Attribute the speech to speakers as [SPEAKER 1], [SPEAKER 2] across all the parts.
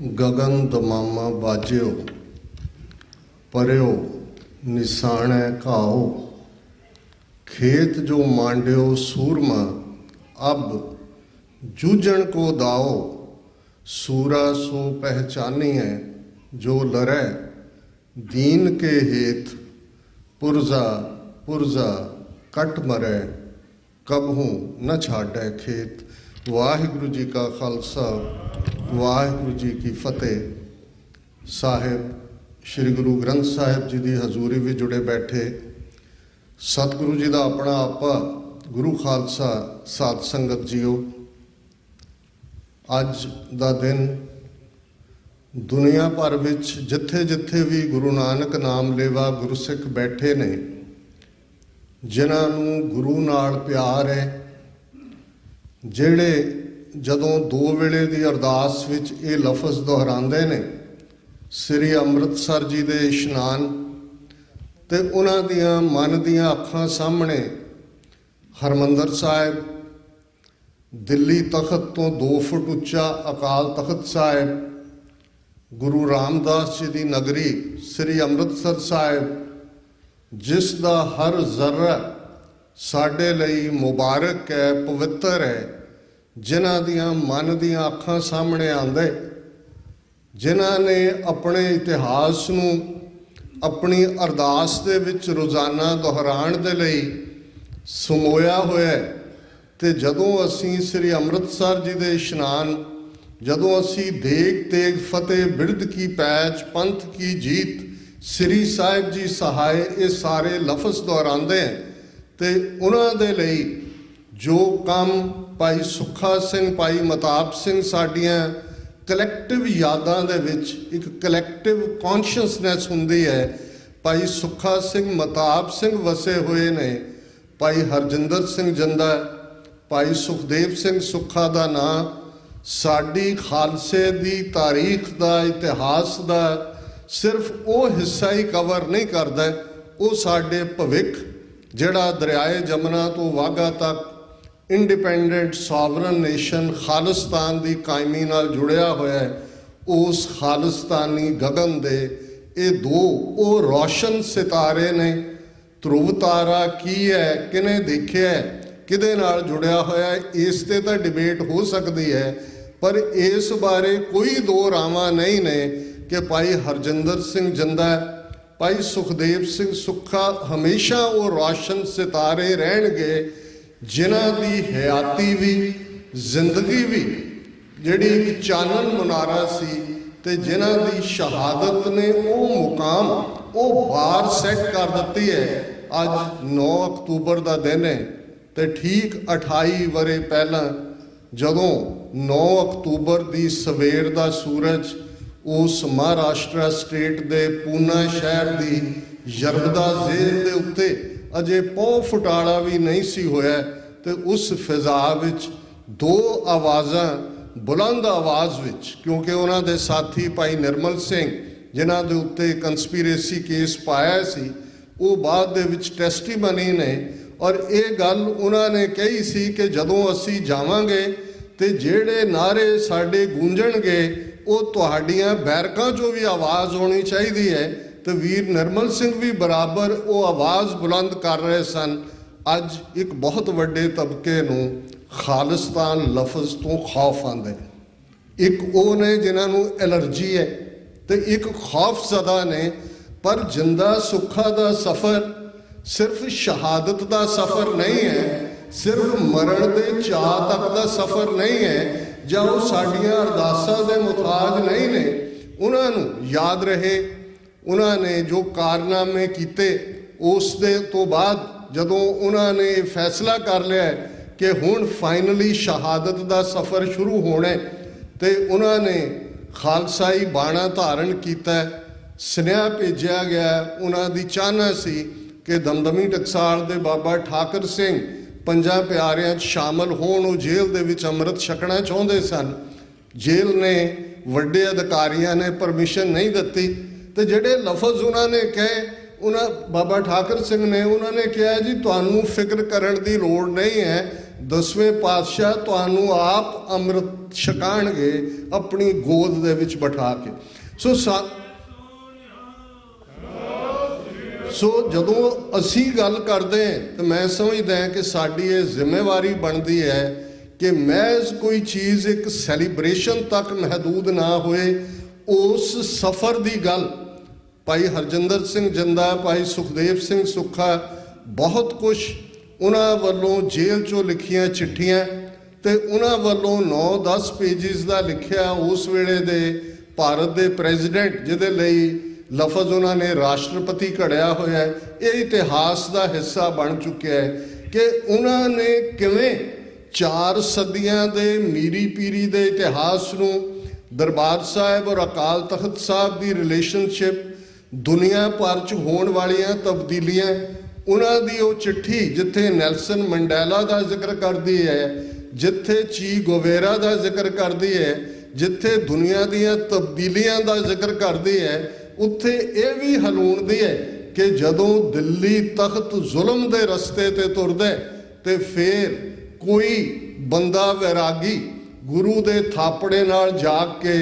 [SPEAKER 1] गगन दमामा बाजियो परयो निशाणै घाओ, खेत जो मांड्यो सूरमा अब जूझण को दाओ। सूरा सो पहचानी है जो लरै दीन के हेत, पुरजा पुरजा कट मरै कबहूँ न छाड़ै खेत। वाहिगुरु जी का खालसा वाहिगुरु जी की फतेह। साहिब श्री गुरु ग्रंथ साहिब जी की हजूरी भी जुड़े बैठे सतगुरु जी का अपना आपा गुरु खालसा साध संगत जीओ, अज का दिन दुनिया भर विच जिथे जिथे भी गुरु नानक नाम लेवा गुरसिख बैठे ने, जिन्हों गुरु नाल प्यार है, ਜਿਹੜੇ ਜਦੋਂ दो वेले की अरदास विच ये लफज दोहराते ने श्री ਅੰਮ੍ਰਿਤਸਰ जी के इशनान, तो उन्हां दियां मन दियां अखां सामने हरमंदर साहिब, दिल्ली तखत तो 2 फुट उच्चा अकाल तखत साहिब, गुरु रामदास जी की नगरी श्री ਅੰਮ੍ਰਿਤਸਰ साहिब, जिस दा हर जर्रा साडे लई मुबारक है, पवित्र है, जिन्हां दियां मन दियां अखां सामने आंदे, जिन्हां ने अपने इतिहास नूं अपनी अरदास दे विच रोज़ाना दोहराउण दे लई समोया होया। ते जदों असीं श्री ਅੰਮ੍ਰਿਤਸਰ जी दे इशनान, जदों असीं देग तेग फतेह बिरद की पैच पंथ की जीत श्री साहिब जी सहाय ये सारे लफज दोहराते हैं, तो उन्होंने लई जो काम भाई सुखा सिंह भाई मताब सिंह साडियां कलैक्टिव यादां दे विच एक कलैक्टिव कॉन्शियसनैस हुंदी है। भाई सुखा सिंह मताब सिंह वसे हुए ने, भाई हरजिंदर सिंह जंदा, भाई सुखदेव सिंह सुखा का नाम साडी खालसे दी तारीख दा इतिहास दा सिर्फ वो हिस्सा ही कवर नहीं करता, वो साडे भविख जिहड़ा दरियाए जमुना तो वाघा तक इंडिपेंडेंट सॉवरन नेशन खालिस्तान की कायमी नाल जुड़िया होया है। उस खालिस्तानी गगन दे ये 2 वो रोशन सितारे ने। ध्रुव तारा की है, किने देखिया है, किदे नाल जुड़िया होया है, इस ते तां डिबेट हो सकती है, पर इस बारे कोई 2 रावां नहीं ने कि भाई हरजिंदर सिंह जंदा, भाई सुखदेव सिंह सुखा हमेशा वो रोशन सितारे रहणगे, जिन्हां दी हयाती भी जिंदगी भी जिहड़ी एक चानन मुनारा सी, ते जिन्हां दी शहादत ने वो मुकाम वो बार सैट कर दिती है। अज 9 अक्तूबर का दिन है, तो ठीक 28 वरे पहला जदों 9 अक्तूबर की सवेर का सूरज उस महाराष्ट्र स्टेट के पूना शहर की यरदा झील के उत्ते अजे पौ फुटाला भी नहीं सी होया, तो उस फिजा विच 2 आवाज़ां बुलंद आवाज़ विच, क्योंकि उन्हां दे साथी भाई निर्मल सिंह जिन्हां दे उत्ते कंस्पीरेसी केस पाया सी, वो बाद दे विच टेस्टीमनी ने, और ये गल उन्होंने कही सी कि जदों असीं जावांगे ते जिहड़े नारे साडे गूंजणगे वो तुहाडियां बैरकां चों भी आवाज़ होनी चाहिए है। तो वीर निर्मल सिंह भी बराबर वो आवाज़ बुलंद कर रहे सन। अज एक बहुत वड्डे तबके नूं खालिस्तान लफज तो खौफ आंदे, एक वो ने जिन्होंने एलर्जी है, तो एक खौफजदा ने। पर जिंदा सुखा का सफ़र सिर्फ शहादत का सफ़र नहीं है, सिर्फ मरण के चाह तक का सफ़र नहीं है, ਜਾਂ ਉਹ ਸਾਡੀਆਂ ਅਰਦਾਸਾਂ ਦੇ ਮੁਤਾਜ नहीं ने। उन्होंने याद रहे उन्होंने जो कारनामे किए, उस दे तो बाद जदों उन्होंने फैसला कर लिया कि हुण फाइनली शहादत का सफ़र शुरू होना, तो उन्होंने खालसाई बाणा धारण किया, सुनेहा भेजा गया। उन्होंने चाहना सी कि दमदमी टकसाल के बाबा ठाकर सिंह 5 प्यारियां शामिल होण, वो जेल दे विच अमृत छकना चाहते सन। जेल ने वड्डे अधिकारियों ने परमिशन नहीं दी, तो जिहड़े लफज उन्होंने कहे, उन्होंने बाबा ठाकर सिंह ने उन्होंने कहा जी तुहानूं फिक्र करन दी लोड़ नहीं है, ਦਸਵੇਂ ਪਾਤਸ਼ਾਹ ਤੁਹਾਨੂੰ ਆਪ ਅੰਮ੍ਰਿਤ ਛਕਾਣਗੇ ਆਪਣੀ ਗੋਦ ਦੇ ਵਿੱਚ ਬਿਠਾ ਕੇ। ਸੋ ਜਦੋਂ ਅਸੀਂ ਗੱਲ ਕਰਦੇ ਹਾਂ ਤਾਂ ਮੈਂ ਸਮਝਦਾ ਕਿ ਸਾਡੀ ਇਹ ਜ਼ਿੰਮੇਵਾਰੀ ਬਣਦੀ ਹੈ ਕਿ ਮਹਿਜ਼ ਕੋਈ ਚੀਜ਼ ਇੱਕ ਸੈਲੀਬ੍ਰੇਸ਼ਨ ਤੱਕ ਮਹਦੂਦ ਨਾ ਹੋਏ। ਉਸ ਸਫ਼ਰ ਦੀ ਗੱਲ ਭਾਈ ਹਰਜਿੰਦਰ ਸਿੰਘ ਜਿੰਦਾ, ਭਾਈ ਸੁਖਦੇਵ ਸਿੰਘ ਸੁੱਖਾ, ਬਹੁਤ ਕੁਛ ਉਹਨਾਂ ਵੱਲੋਂ ਜੇਲ੍ਹ 'ਚੋਂ ਲਿਖੀਆਂ ਚਿੱਠੀਆਂ ਤੇ ਉਹਨਾਂ ਵੱਲੋਂ 9-10 ਪੇਜਿਸ ਦਾ ਲਿਖਿਆ ਉਸ ਵੇਲੇ ਦੇ ਭਾਰਤ ਦੇ ਪ੍ਰੈਜ਼ੀਡੈਂਟ, ਜਿਹਦੇ ਲਈ ਲਫ਼ਜ਼ ਉਹਨਾਂ ਨੇ ਰਾਸ਼ਟਰਪਤੀ ਘੜਿਆ ਹੋਇਆ ਹੈ, ਇਹ ਇਤਿਹਾਸ ਦਾ ਹਿੱਸਾ ਬਣ ਚੁੱਕਿਆ ਹੈ ਕਿ ਉਹਨਾਂ ਨੇ ਕਿਵੇਂ 4 ਸਦੀਆਂ ਦੇ ਮੀਰੀ ਪੀਰੀ ਦੇ ਇਤਿਹਾਸ ਨੂੰ, ਦਰਬਾਰ ਸਾਹਿਬ ਔਰ ਅਕਾਲ ਤਖਤ ਸਾਹਿਬ ਦੀ ਰਿਲੇਸ਼ਨਸ਼ਿਪ, ਦੁਨੀਆ ਭਰ 'ਚ ਹੋਣ ਵਾਲੀਆਂ ਤਬਦੀਲੀਆਂ, ਉਹਨਾਂ ਦੀ ਉਹ ਚਿੱਠੀ ਜਿੱਥੇ ਨੈਲਸਨ ਮੰਡੇਲਾ ਦਾ ਜ਼ਿਕਰ ਕਰਦੀ ਹੈ, ਜਿੱਥੇ ਚੀ ਗੁਵੇਰਾ ਦਾ ਜ਼ਿਕਰ ਕਰਦੀ ਹੈ, ਜਿੱਥੇ ਦੁਨੀਆ ਦੀਆਂ ਤਬਦੀਲੀਆਂ ਦਾ ਜ਼ਿਕਰ ਕਰਦੀ ਹੈ, ਉੱਥੇ ਇਹ ਵੀ ਹਲੂਣਦੀ ਹੈ ਕਿ ਜਦੋਂ ਦਿੱਲੀ ਤਖਤ ਜ਼ੁਲਮ ਦੇ ਰਸਤੇ ਤੇ ਤੁਰਦਾ ਤੇ ਫਿਰ ਕੋਈ ਬੰਦਾ ਵੈਰਾਗੀ ਗੁਰੂ ਦੇ ਥਾਪੜੇ ਨਾਲ ਜਾਗ ਕੇ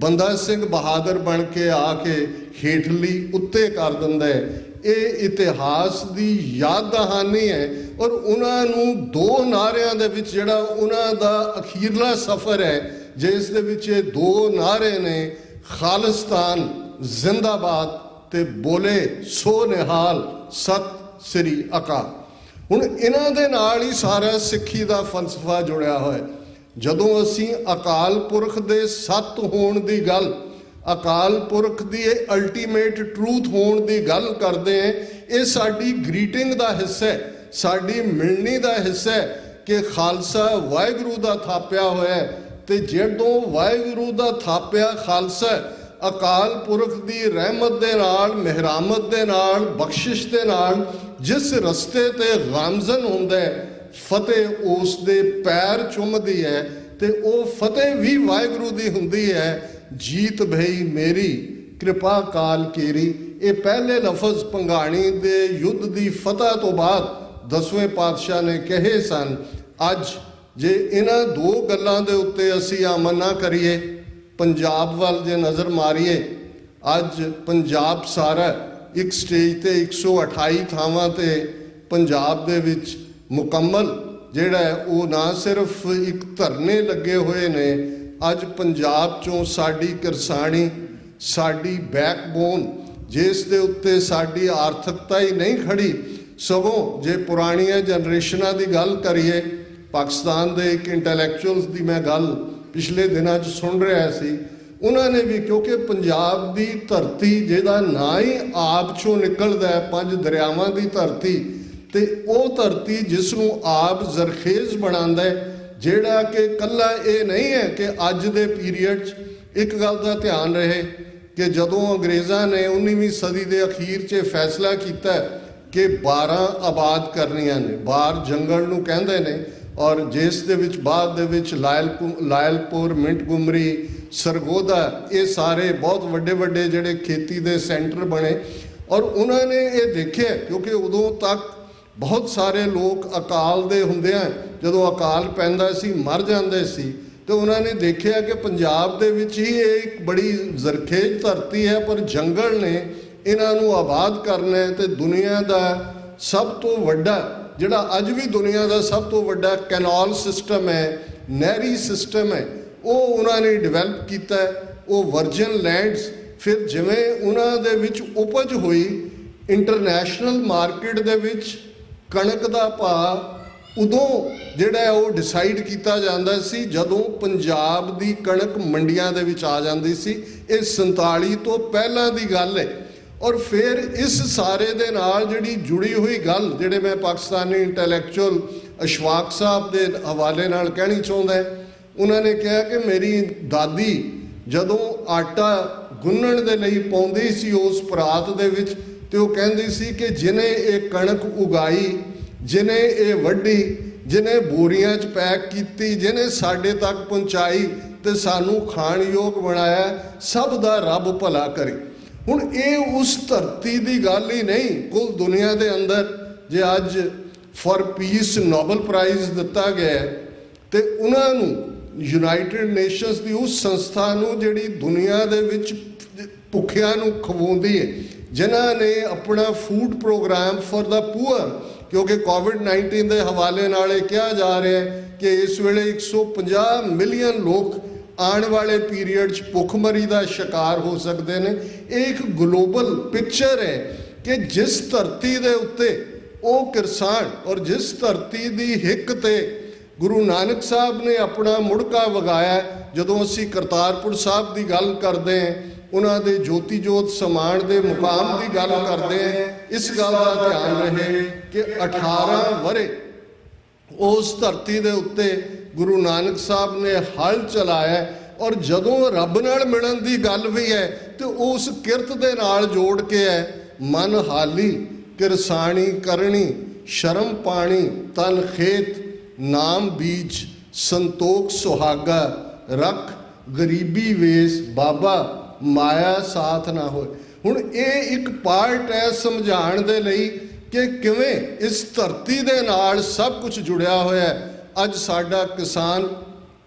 [SPEAKER 1] ਬੰਦਾ ਸਿੰਘ ਬਹਾਦਰ ਬਣ ਕੇ ਆ ਕੇ ਹੇਠਲੀ ਉੱਤੇ ਕਰ ਦਿੰਦਾ ਹੈ। ਇਹ ਇਤਿਹਾਸ ਦੀ ਯਾਦ ਦਹਾਨੀ ਹੈ ਔਰ ਉਹਨਾਂ ਨੂੰ 2 ਨਾਅਰਿਆਂ ਦੇ ਵਿੱਚ ਜਿਹੜਾ ਉਹਨਾਂ ਦਾ ਅਖੀਰਲਾ ਸਫ਼ਰ ਹੈ, ਜਿਸ ਦੇ ਵਿੱਚ ਇਹ 2 ਨਾਅਰੇ ਨੇ, ਖਾਲਿਸਤਾਨ ਜ਼ਿੰਦਾਬਾਦ ਤੇ ਬੋਲੇ ਸੋ ਨਿਹਾਲ ਸਤਿ ਸ੍ਰੀ ਅਕਾਲ। ਹੁਣ ਇਹਨਾਂ ਦੇ ਨਾਲ ਹੀ ਸਾਰਾ ਸਿੱਖੀ ਦਾ ਫਲਸਫਾ ਜੁੜਿਆ ਹੋਇਆ। ਜਦੋਂ ਅਸੀਂ ਅਕਾਲ ਪੁਰਖ ਦੇ ਸੱਤ ਹੋਣ ਦੀ ਗੱਲ, ਅਕਾਲ ਪੁਰਖ ਦੀ ਇਹ ਅਲਟੀਮੇਟ ਟਰੂਥ ਹੋਣ ਦੀ ਗੱਲ ਕਰਦੇ ਹਾਂ, ਇਹ ਸਾਡੀ ਗ੍ਰੀਟਿੰਗ ਦਾ ਹਿੱਸਾ ਹੈ, ਸਾਡੀ ਮਿਲਣੀ ਦਾ ਹਿੱਸਾ ਹੈ ਕਿ ਖਾਲਸਾ ਵਾਹਿਗੁਰੂ ਦਾ ਥਾਪਿਆ ਹੋਇਆ ਤੇ ਜਦੋਂ ਵਾਹਿਗੁਰੂ ਦਾ ਥਾਪਿਆ ਖਾਲਸਾ ਅਕਾਲ ਪੁਰਖ ਦੀ ਰਹਿਮਤ ਦੇ ਨਾਲ, ਮਿਹਰਾਮਤ ਦੇ ਨਾਲ, ਬਖਸ਼ਿਸ਼ ਦੇ ਨਾਲ ਜਿਸ ਰਸਤੇ ਤੇ ਗਾਮਜ਼ਨ ਹੁੰਦਾ ਹੈ, ਫਤਿਹ ਉਸ ਦੇ ਪੈਰ ਚੁੰਮਦੀ ਹੈ ਤੇ ਉਹ ਫਤਿਹ ਵੀ ਵਾਹਿਗੁਰੂ ਦੀ ਹੁੰਦੀ ਹੈ। ਜੀਤ ਭਈ ਮੇਰੀ ਕਿਰਪਾ ਕਾਲ ਕੀਰੀ, ਇਹ ਪਹਿਲੇ ਲਫ਼ਜ਼ ਭੰਗਾਣੀ ਦੇ ਯੁੱਧ ਦੀ ਫਤਿਹ ਤੋਂ ਬਾਅਦ 10ਵੇਂ ਪਾਤਸ਼ਾਹ ਨੇ ਕਹੇ ਸਨ। ਅੱਜ ਜੇ ਇਹਨਾਂ 2 ਗੱਲਾਂ ਦੇ ਉੱਤੇ ਅਸੀਂ ਅਮਲ ਨਾ ਕਰੀਏ, ਪੰਜਾਬ ਵੱਲ ਜੇ ਨਜ਼ਰ ਮਾਰੀਏ, ਅੱਜ ਪੰਜਾਬ ਸਾਰਾ ਇੱਕ ਸਟੇਜ ਤੇ 128 ਥਾਵਾਂ ਤੇ ਪੰਜਾਬ ਦੇ ਵਿੱਚ ਮੁਕੰਮਲ ਜਿਹੜਾ ਉਹ ਨਾ ਸਿਰਫ ਇੱਕ ਧਰਨੇ ਲੱਗੇ ਹੋਏ ਨੇ, ਅੱਜ ਪੰਜਾਬ 'ਚੋਂ ਸਾਡੀ ਕਿਰਸਾਣੀ, ਸਾਡੀ ਬੈਕਬੋਨ, ਜਿਸ ਦੇ ਉੱਤੇ ਸਾਡੀ ਆਰਥਿਕਤਾ ਹੀ ਨਹੀਂ ਖੜੀ, ਸਗੋਂ ਜੇ ਪੁਰਾਣੀਆਂ ਜਨਰੇਸ਼ਨਾਂ ਦੀ ਗੱਲ ਕਰੀਏ, ਪਾਕਿਸਤਾਨ ਦੇ ਇੱਕ ਇੰਟੈਲੈਕਚੁਅਲਸ ਦੀ ਮੈਂ ਗੱਲ ਪਿਛਲੇ ਦਿਨਾਂ 'ਚ ਸੁਣ ਰਿਹਾ ਸੀ, ਉਹਨਾਂ ਨੇ ਵੀ, ਕਿਉਂਕਿ ਪੰਜਾਬ ਦੀ ਧਰਤੀ ਜਿਹਦਾ ਨਾਂ ਹੀ ਆਪ 'ਚੋਂ ਨਿਕਲਦਾ ਹੈ, 5 ਦਰਿਆਵਾਂ ਦੀ ਧਰਤੀ, ਤੇ ਉਹ ਧਰਤੀ ਜਿਸ ਨੂੰ ਆਪ ਜ਼ਰਖੇਜ਼ ਬਣਾਉਂਦਾ ਹੈ, ਜਿਹੜਾ ਕਿ ਇਕੱਲਾ ਇਹ ਨਹੀਂ ਹੈ ਕਿ ਅੱਜ ਦੇ ਪੀਰੀਅਡ 'ਚ ਇੱਕ ਗੱਲ ਦਾ ਧਿਆਨ ਰਹੇ ਕਿ ਜਦੋਂ ਅੰਗਰੇਜ਼ਾਂ ਨੇ 19ਵੀਂ ਸਦੀ ਦੇ ਅਖੀਰ 'ਚ ਫੈਸਲਾ ਕੀਤਾ ਕਿ 12 ਆਬਾਦ ਕਰਨੀਆਂ ਨੇ, 12 ਜੰਗਲ ਨੂੰ ਕਹਿੰਦੇ ਨੇ, ਔਰ ਜਿਸ ਦੇ ਵਿੱਚ ਬਾਅਦ ਦੇ ਵਿੱਚ ਲਾਇਲਪੁਰ, ਮਿੰਟ ਗੁਮਰੀ, ਸਰਗੋਦਾ, ਇਹ ਸਾਰੇ ਬਹੁਤ ਵੱਡੇ ਵੱਡੇ ਜਿਹੜੇ ਖੇਤੀ ਦੇ ਸੈਂਟਰ ਬਣੇ। ਔਰ ਉਹਨਾਂ ਨੇ ਇਹ ਦੇਖਿਆ, ਕਿਉਂਕਿ ਉਦੋਂ ਤੱਕ ਬਹੁਤ ਸਾਰੇ ਲੋਕ ਅਕਾਲ ਦੇ ਹੁੰਦਿਆਂ, ਜਦੋਂ ਅਕਾਲ ਪੈਂਦਾ ਸੀ ਮਰ ਜਾਂਦੇ ਸੀ, ਤੇ ਉਹਨਾਂ ਨੇ ਦੇਖਿਆ ਕਿ ਪੰਜਾਬ ਦੇ ਵਿੱਚ ਹੀ ਇਹ ਇੱਕ ਬੜੀ ਜ਼ਰਖੇਜ਼ ਧਰਤੀ ਹੈ, ਪਰ ਜੰਗਲ ਨੇ ਇਹਨਾਂ ਨੂੰ ਆਬਾਦ ਕਰਨਾ ਹੈ। ਤੇ ਦੁਨੀਆ ਦਾ ਸਭ ਤੋਂ ਵੱਡਾ, ਜਿਹੜਾ ਅੱਜ ਵੀ ਦੁਨੀਆ ਦਾ ਸਭ ਤੋਂ ਵੱਡਾ ਕੈਨਾਲ ਸਿਸਟਮ ਹੈ, ਨਹਿਰੀ ਸਿਸਟਮ ਹੈ, ਉਹ ਉਹਨਾਂ ਨੇ ਡਿਵੈਲਪ ਕੀਤਾ ਹੈ, ਉਹ ਵਰਜਨ ਲੈਂਡਸ। ਫਿਰ ਜਿਵੇਂ ਉਹਨਾਂ ਦੇ ਵਿੱਚ ਉਪਜ ਹੋਈ, ਇੰਟਰਨੈਸ਼ਨਲ ਮਾਰਕੀਟ ਦੇ ਵਿੱਚ ਕਣਕ ਦਾ ਭਾਅ ਉਦੋਂ ਜਿਹੜਾ ਉਹ ਡਿਸਾਈਡ ਕੀਤਾ ਜਾਂਦਾ ਸੀ ਜਦੋਂ ਪੰਜਾਬ ਦੀ ਕਣਕ ਮੰਡੀਆਂ ਦੇ ਵਿੱਚ ਆ ਜਾਂਦੀ ਸੀ। ਇਹ 47 ਤੋਂ ਪਹਿਲਾਂ ਦੀ ਗੱਲ ਹੈ। ਔਰ ਫਿਰ ਇਸ ਸਾਰੇ ਦੇ ਨਾਲ ਜਿਹੜੀ ਜੁੜੀ ਹੋਈ ਗੱਲ, ਜਿਹੜੇ ਮੈਂ ਪਾਕਿਸਤਾਨੀ ਇੰਟੈਲੈਕਚੁਅਲ ਅਸ਼ਫਾਕ ਸਾਹਿਬ ਦੇ ਹਵਾਲੇ ਨਾਲ ਕਹਿਣੀ ਚਾਹੁੰਦਾ, ਉਹਨਾਂ ਨੇ ਕਿਹਾ ਕਿ ਮੇਰੀ ਦਾਦੀ ਜਦੋਂ ਆਟਾ ਗੁੰਨਣ ਦੇ ਲਈ ਪਾਉਂਦੀ ਸੀ ਉਸ ਪਰਾਤ ਦੇ ਵਿੱਚ, ਤੇ ਉਹ ਕਹਿੰਦੀ ਸੀ ਕਿ ਜਿਹਨੇ ਇਹ ਕਣਕ ਉਗਾਈ, ਜਿਹਨੇ ਇਹ ਵੱਢੀ, ਜਿਹਨੇ ਬੋਰੀਆਂ 'ਚ ਪੈਕ ਕੀਤੀ, ਜਿਹਨੇ ਸਾਡੇ ਤੱਕ ਪਹੁੰਚਾਈ ਤੇ ਸਾਨੂੰ ਖਾਣ ਯੋਗ ਬਣਾਇਆ, ਸਭ ਦਾ ਰੱਬ ਭਲਾ ਕਰੇ। ਹੁਣ ਇਹ ਉਸ ਧਰਤੀ ਦੀ ਗੱਲ ਹੀ ਨਹੀਂ, ਕੁੱਲ ਦੁਨੀਆ ਦੇ ਅੰਦਰ ਜੇ ਅੱਜ ਫॉर ਪੀਸ ਨੋਬਲ ਪ੍ਰਾਈਜ਼ ਦਿੱਤਾ ਗਿਆ ਤੇ ਉਹਨਾਂ ਨੂੰ ਯੂਨਾਈਟਿਡ ਨੇਸ਼ਨਸ ਦੀ ਉਸ ਸੰਸਥਾ ਨੂੰ ਜਿਹੜੀ ਦੁਨੀਆ ਦੇ ਵਿੱਚ ਭੁੱਖਿਆਂ ਨੂੰ ਖਵਾਉਂਦੀ ਹੈ, ਜਿਨ੍ਹਾਂ ਨੇ ਆਪਣਾ food programme for the poor, ਕਿਉਂਕਿ ਕੋਵਿਡ-19 ਦੇ ਹਵਾਲੇ ਨਾਲ ਇਹ ਕਿਹਾ ਜਾ ਰਿਹਾ ਹੈ ਕਿ ਇਸ ਵੇਲੇ 150 ਮਿਲੀਅਨ ਲੋਕ ਆਉਣ ਵਾਲੇ ਪੀਰੀਅਡ 'ਚ ਭੁੱਖਮਰੀ ਦਾ ਸ਼ਿਕਾਰ ਹੋ ਸਕਦੇ ਨੇ। ਇਹ ਇੱਕ ਗਲੋਬਲ ਪਿਕਚਰ ਹੈ ਕਿ ਜਿਸ ਧਰਤੀ ਦੇ ਉੱਤੇ ਉਹ ਕਿਰਸਾਨ ਔਰ ਜਿਸ ਧਰਤੀ ਦੀ ਹਿੱਕ ਤੇ ਗੁਰੂ ਨਾਨਕ ਸਾਹਿਬ ਨੇ ਆਪਣਾ ਮੁੜਕਾ ਵਗਾਇਆ। ਜਦੋਂ ਅਸੀਂ ਕਰਤਾਰਪੁਰ ਸਾਹਿਬ ਦੀ ਗੱਲ ਕਰਦੇ ਹਾਂ, ਉਹਨਾਂ ਦੇ ਜੋਤੀ ਜੋਤ ਸਮਾਨ ਦੇ ਮੁਕਾਮ ਦੀ ਗੱਲ ਕਰਦੇ ਹਾਂ, ਇਸ ਗੱਲ ਦਾ ਧਿਆਨ ਰਹੇ ਕਿ 18 ਵਰੇ ਉਸ ਧਰਤੀ ਦੇ ਉੱਤੇ ਗੁਰੂ ਨਾਨਕ ਸਾਹਿਬ ਨੇ ਹਲ ਚਲਾਇਆ। ਔਰ ਜਦੋਂ ਰੱਬ ਨਾਲ ਮਿਲਣ ਦੀ ਗੱਲ ਵੀ ਹੈ ਤੇ ਉਸ ਕਿਰਤ ਦੇ ਨਾਲ ਜੋੜ ਕੇ ਹੈ, ਮਨ ਹਾਲੀ ਕਿਰਸਾਣੀ ਕਰਨੀ, ਸ਼ਰਮ ਪਾਣੀ ਤਨ ਖੇਤ, ਨਾਮ ਬੀਜ ਸੰਤੋਖ ਸੁਹਾਗਾ, ਰੱਖ ਗਰੀਬੀ ਵੇਸ ਬਾਬਾ, ਮਾਇਆ ਸਾਥ ਨਾ ਹੋਏ। ਹੁਣ ਇਹ ਇੱਕ ਪਾਰਟ ਹੈ ਸਮਝਾਉਣ ਦੇ ਲਈ ਕਿ ਕਿਵੇਂ ਇਸ ਧਰਤੀ ਦੇ ਨਾਲ ਸਭ ਕੁਝ ਜੁੜਿਆ ਹੋਇਆ ਹੈ। ਅੱਜ ਸਾਡਾ ਕਿਸਾਨ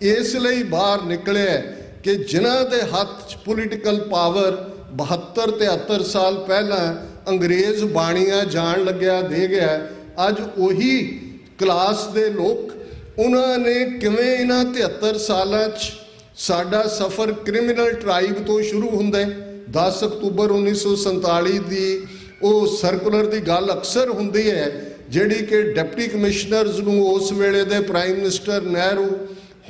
[SPEAKER 1] ਇਸ ਲਈ ਬਾਹਰ ਨਿਕਲਿਆ ਕਿ ਜਿਨ੍ਹਾਂ ਦੇ ਹੱਥ 'ਚ ਪੋਲੀਟੀਕਲ ਪਾਵਰ 72-73 ਸਾਲ ਪਹਿਲਾਂ ਅੰਗਰੇਜ਼ ਬਾਣੀਆਂ ਜਾਣ ਲੱਗਿਆ ਦੇ ਗਿਆ, ਅੱਜ ਉਹੀ ਕਲਾਸ ਦੇ ਲੋਕ, ਉਹਨਾਂ ਨੇ ਕਿਵੇਂ ਇਹਨਾਂ 73 ਸਾਲਾਂ 'ਚ ਸਾਡਾ ਸਫ਼ਰ ਕ੍ਰਿਮੀਨਲ ਟ੍ਰਾਈਬ ਤੋਂ ਸ਼ੁਰੂ ਹੁੰਦਾ ਹੈ। 10 ਅਕਤੂਬਰ 1947 ਦੀ ਉਹ ਸਰਕੂਲਰ ਦੀ ਗੱਲ ਅਕਸਰ ਹੁੰਦੀ ਹੈ, ਜਿਹੜੀ ਕਿ ਡਿਪਟੀ ਕਮਿਸ਼ਨਰਜ਼ ਨੂੰ ਉਸ ਵੇਲੇ ਦੇ prime minister Nehru,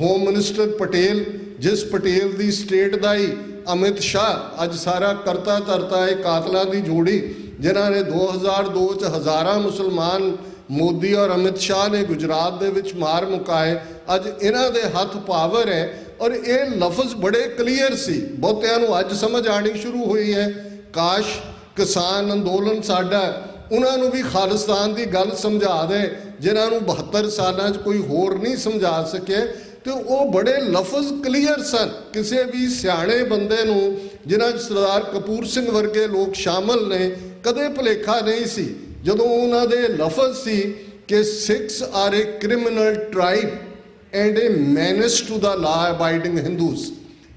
[SPEAKER 1] home minister Patel, ਜਿਸ ਪਟੇਲ ਦੀ ਸਟੇਟ ਦਾ ਹੀ ਅਮਿਤ ਸ਼ਾਹ ਅੱਜ ਸਾਰਾ ਕਰਤਾ ਧਰਤਾ ਹੈ, ਕਾਤਲਾਂ ਦੀ ਜੋੜੀ ਜਿਨ੍ਹਾਂ ਨੇ 2002 'ਚ ਹਜ਼ਾਰਾਂ ਮੁਸਲਮਾਨ ਮੋਦੀ ਔਰ ਅਮਿਤ ਸ਼ਾਹ ਨੇ ਗੁਜਰਾਤ ਦੇ ਵਿੱਚ ਮਾਰ ਮੁਕਾਏ। ਅੱਜ ਇਹਨਾਂ ਦੇ ਹੱਥ ਪਾਵਰ ਹੈ ਔਰ ਇਹ ਲਫ਼ਜ਼ ਬੜੇ ਕਲੀਅਰ ਸੀ, ਬਹੁਤਿਆਂ ਨੂੰ ਅੱਜ ਸਮਝ ਆਣੀ ਸ਼ੁਰੂ ਹੋਈ ਹੈ। ਕਾਸ਼ ਕਿਸਾਨ ਅੰਦੋਲਨ ਸਾਡਾ ਉਹਨਾਂ ਨੂੰ ਵੀ ਖਾਲਿਸਤਾਨ ਦੀ ਗੱਲ ਸਮਝਾ ਦੇ, ਜਿਨ੍ਹਾਂ ਨੂੰ 72 ਸਾਲਾਂ 'ਚ ਕੋਈ ਹੋਰ ਨਹੀਂ ਸਮਝਾ ਸਕੇ। ਤੇ ਉਹ ਬੜੇ ਲਫ਼ਜ਼ ਕਲੀਅਰ ਸਨ। ਕਿਸੇ ਵੀ ਸਿਆਣੇ ਬੰਦੇ ਨੂੰ, ਜਿਨ੍ਹਾਂ 'ਚ ਸਰਦਾਰ ਕਪੂਰ ਸਿੰਘ ਵਰਗੇ ਲੋਕ ਸ਼ਾਮਲ ਨੇ, ਕਦੇ ਭੁਲੇਖਾ ਨਹੀਂ ਸੀ ਜਦੋਂ ਉਹਨਾਂ ਦੇ ਲਫ਼ਜ਼ ਸੀ ਕਿ Sikhs are a criminal tribe and a menace to the law abiding Hindus,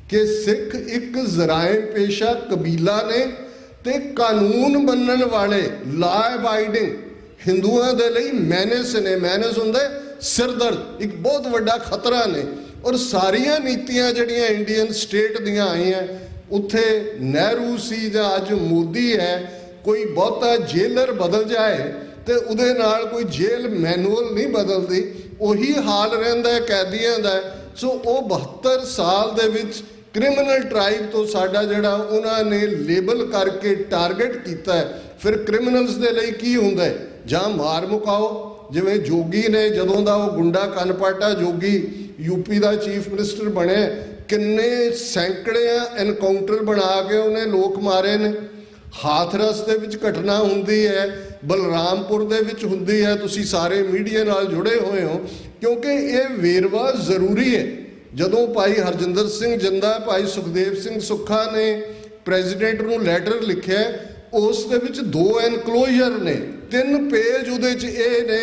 [SPEAKER 1] ਕਿ ਸਿੱਖ ਇੱਕ ਜ਼ਰਾਇਮ ਪੇਸ਼ਾ ਕਬੀਲਾ ਨੇ ਤੇ ਕਾਨੂੰਨ ਮੰਨਣ ਵਾਲੇ ਲਾ ਅਬਾਈਡਿੰਗ ਹਿੰਦੂਆਂ ਦੇ ਲਈ ਮੈਨੇਸ ਨੇ। ਮੈਨੇਸ ਹੁੰਦਾ ਸਿਰਦਰਦ, ਇੱਕ ਬਹੁਤ ਵੱਡਾ ਖਤਰਾ ਨੇ। ਔਰ ਸਾਰੀਆਂ ਨੀਤੀਆਂ ਜਿਹੜੀਆਂ ਇੰਡੀਅਨ ਸਟੇਟ ਦੀਆਂ ਆਈਆਂ, ਉੱਥੇ ਨਹਿਰੂ ਸੀ ਜਾਂ ਅੱਜ ਮੋਦੀ ਹੈ, ਕੋਈ ਬਹੁਤਾ ਜੇਲਰ ਬਦਲ ਜਾਏ ਤੇ ਉਹਦੇ ਨਾਲ ਕੋਈ ਜੇਲ ਮੈਨੂਅਲ ਨਹੀਂ ਬਦਲਦੀ, ਉਹੀ ਹਾਲ ਰਹਿੰਦਾ ਕੈਦੀਆਂ ਦਾ। ਸੋ ਉਹ 72 ਸਾਲ ਦੇ ਵਿੱਚ ਕ੍ਰਿਮੀਨਲ ਟ੍ਰਾਈਬ ਤੋਂ ਸਾਡਾ ਜਿਹੜਾ ਉਹਨਾਂ ਨੇ ਲੇਬਲ ਕਰਕੇ ਟਾਰਗੇਟ ਕੀਤਾ ਹੈ। ਫਿਰ ਕ੍ਰਿਮੀਨਲਸ ਦੇ ਲਈ ਕੀ ਹੁੰਦਾ ਹੈ, ਜਾਂ ਮਾਰ ਮੁਕਾਓ, ਜਿਵੇਂ ਜੋਗੀ ਨੇ, ਜਦੋਂ ਦਾ ਉਹ ਗੁੰਡਾ ਕਨਪਾਟਾ ਜੋਗੀ ਯੂਪੀ ਦਾ ਚੀਫ ਮਿਨਿਸਟਰ ਬਣਿਆ, ਕਿੰਨੇ ਸੈਂਕੜੇ ਐਨਕਾਊਂਟਰ ਬਣਾ ਕੇ ਉਹਨੇ ਲੋਕ ਮਾਰੇ ਨੇ। ਹਾਥਰਸ ਦੇ ਵਿੱਚ ਘਟਨਾ ਹੁੰਦੀ ਹੈ, ਬਲਰਾਮਪੁਰ ਦੇ ਵਿੱਚ ਹੁੰਦੀ ਹੈ, ਤੁਸੀਂ ਸਾਰੇ ਮੀਡੀਆ ਨਾਲ ਜੁੜੇ ਹੋਏ ਹੋ, ਕਿਉਂਕਿ ਇਹ ਵੇਰਵਾ ਜ਼ਰੂਰੀ ਹੈ। ਜਦੋਂ ਭਾਈ ਹਰਜਿੰਦਰ ਸਿੰਘ ਜਿੰਦਾ, ਭਾਈ ਸੁਖਦੇਵ ਸਿੰਘ ਸੁੱਖਾ ਨੇ ਪ੍ਰੈਜ਼ੀਡੈਂਟ ਨੂੰ ਲੈਟਰ ਲਿਖਿਆ, ਉਸ ਦੇ ਵਿੱਚ 2 ਐਨਕਲੋਜ਼ਰ ਨੇ, 3 ਪੇਜ ਉਹਦੇ 'ਚ ਇਹ ਨੇ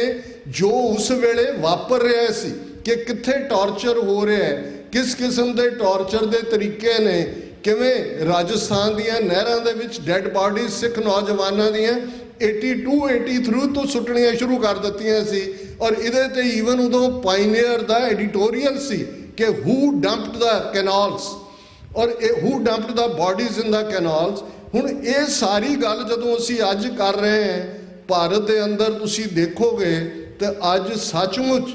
[SPEAKER 1] ਜੋ ਉਸ ਵੇਲੇ ਵਾਪਰ ਰਿਹਾ ਸੀ, ਕਿ ਕਿੱਥੇ ਟਾਰਚਰ ਹੋ ਰਿਹਾ ਹੈ, ਕਿਸ ਕਿਸਮ ਦੇ ਟਾਰਚਰ ਦੇ ਤਰੀਕੇ ਨੇ, ਕਿਵੇਂ ਰਾਜਸਥਾਨ ਦੀਆਂ ਨਹਿਰਾਂ ਦੇ ਵਿੱਚ ਡੈੱਡ ਬਾਡੀਜ਼ ਸਿੱਖ ਨੌਜਵਾਨਾਂ ਦੀਆਂ 82-83 ਤੋਂ ਸੁੱਟਣੀਆਂ ਸ਼ੁਰੂ ਕਰ ਦਿੱਤੀਆਂ ਸੀ। ਔਰ ਇਹਦੇ ਤੇ ਈਵਨ ਉਦੋਂ ਪਾਇਨੀਅਰ ਦਾ ਐਡੀਟੋਰੀਅਲ ਸੀ ਕਿ ਹੂ ਡੰਪਡ ਦਾ ਕੈਨਾਲਸ, ਔਰ ਇਹ ਹੂ ਡੰਪਡ ਦਾ ਬਾਡੀਜ਼ ਇਨ ਦਾ ਕੈਨਾਲਸ। ਹੁਣ ਇਹ ਸਾਰੀ ਗੱਲ ਜਦੋਂ ਅਸੀਂ ਅੱਜ ਕਰ ਰਹੇ ਹਾਂ ਭਾਰਤ ਦੇ ਅੰਦਰ, ਤੁਸੀਂ ਦੇਖੋਗੇ ਤੇ ਅੱਜ ਸੱਚਮੁੱਚ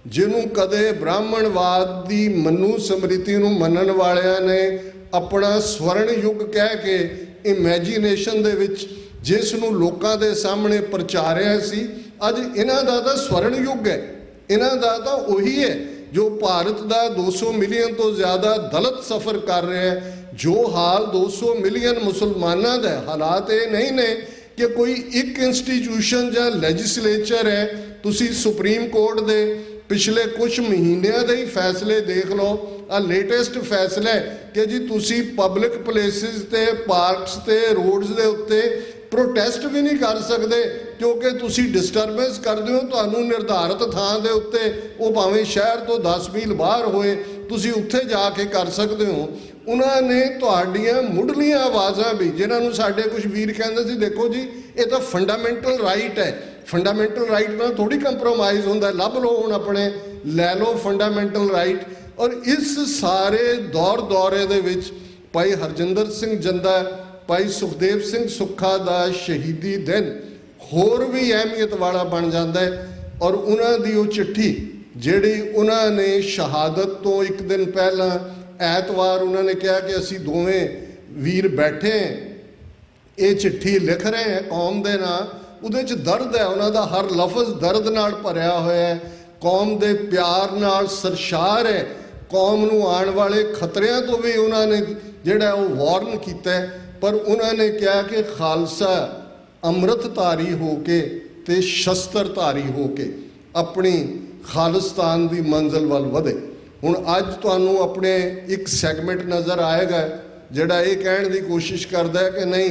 [SPEAKER 1] ਜਿਹਨੂੰ ਕਦੇ ਬ੍ਰਾਹਮਣਵਾਦ ਦੀ ਮਨੂ ਸਮ੍ਰਿਤੀ ਨੂੰ ਮੰਨਣ ਵਾਲਿਆਂ ਨੇ ਆਪਣਾ ਸਵਰਨ ਯੁੱਗ ਕਹਿ ਕੇ ਇਮੈਜੀਨੇਸ਼ਨ ਦੇ ਵਿੱਚ ਜਿਸ ਨੂੰ ਲੋਕਾਂ ਦੇ ਸਾਹਮਣੇ ਪ੍ਰਚਾਰਿਆ ਸੀ, ਅੱਜ ਇਹਨਾਂ ਦਾ ਤਾਂ ਸਵਰਨ ਯੁੱਗ ਹੈ। ਇਹਨਾਂ ਦਾ ਤਾਂ ਉਹੀ ਹੈ ਜੋ ਭਾਰਤ ਦਾ 200 ਮਿਲੀਅਨ ਤੋਂ ਜ਼ਿਆਦਾ ਦਲਿਤ ਸਫ਼ਰ ਕਰ ਰਿਹਾ ਹੈ। ਜੋ ਹਾਲ 200 ਮਿਲੀਅਨ ਮੁਸਲਮਾਨਾਂ ਦਾ, ਹਾਲਾਤ ਇਹ ਨਹੀਂ ਨੇ ਕਿ ਕੋਈ ਇੱਕ ਇੰਸਟੀਟਿਊਸ਼ਨ ਜਾਂ ਲੈਜਿਸਲੇਚਰ ਹੈ। ਤੁਸੀਂ ਸੁਪਰੀਮ ਕੋਰਟ ਦੇ ਪਿਛਲੇ ਕੁਝ ਮਹੀਨਿਆਂ ਦੇ ਹੀ ਫੈਸਲੇ ਦੇਖ ਲਓ। ਆ ਲੇਟੈਸਟ ਫੈਸਲਾ ਹੈ ਕਿ ਜੀ ਤੁਸੀਂ ਪਬਲਿਕ ਪਲੇਸਿਸ ਤੇ, ਪਾਰਕਸ ਤੇ, ਰੋਡਸ ਦੇ ਉੱਤੇ ਪ੍ਰੋਟੈਸਟ ਵੀ ਨਹੀਂ ਕਰ ਸਕਦੇ क्योंकि तुसी डिस्टरबेंस करते हो, तुहानू निर्धारित थां दे उत्ते वो भावें शहर तो 10 मील बाहर होए तुसी उत्थे जाके कर सकते हो। उन्होंने तुहाड़ियां मुढ़लियां आवाज़ां भी, जिन्हां नू साडे कुछ वीर कहंदे सी देखो जी ये तो फंडामेंटल राइट है, फंडामेंटल राइट नाल थोड़ी कंप्रोमाइज़ हुंदा, लभ लो हुण अपने लै लो फंडामेंटल राइट। और इस सारे दौरे दे विच भाई हरजिंदर सिंह जंदा, भाई सुखदेव सिंह सुक्खा दा शहीदी दिन होर भी अहमियत वाला बन जाता है। और उन्हां दी वो चिट्ठी जिहड़ी उन्होंने शहादत तो एक दिन पहला ऐतवार उन्होंने कहा कि असी दोवें वीर बैठे हैं, ये चिट्ठी लिख रहे हैं कौम दे नाल, उहदे च दर्द है, उन्हों दा हर लफज दर्द नाल भरिया होया है, कौम दे प्यार नाल सरशार है, कौम नू आने वाले खतरियां तो भी उन्होंने जिहड़ा वो वार्न किया। पर उन्होंने कहा कि खालसा अमृतधारी होके ते शस्त्रधारी होके अपनी खालिस्तान की मंजिल वाल वधे। हुण अज तुहानू अपने एक सैगमेंट नज़र आएगा जिहड़ा ये कहण की कोशिश करता है कि नहीं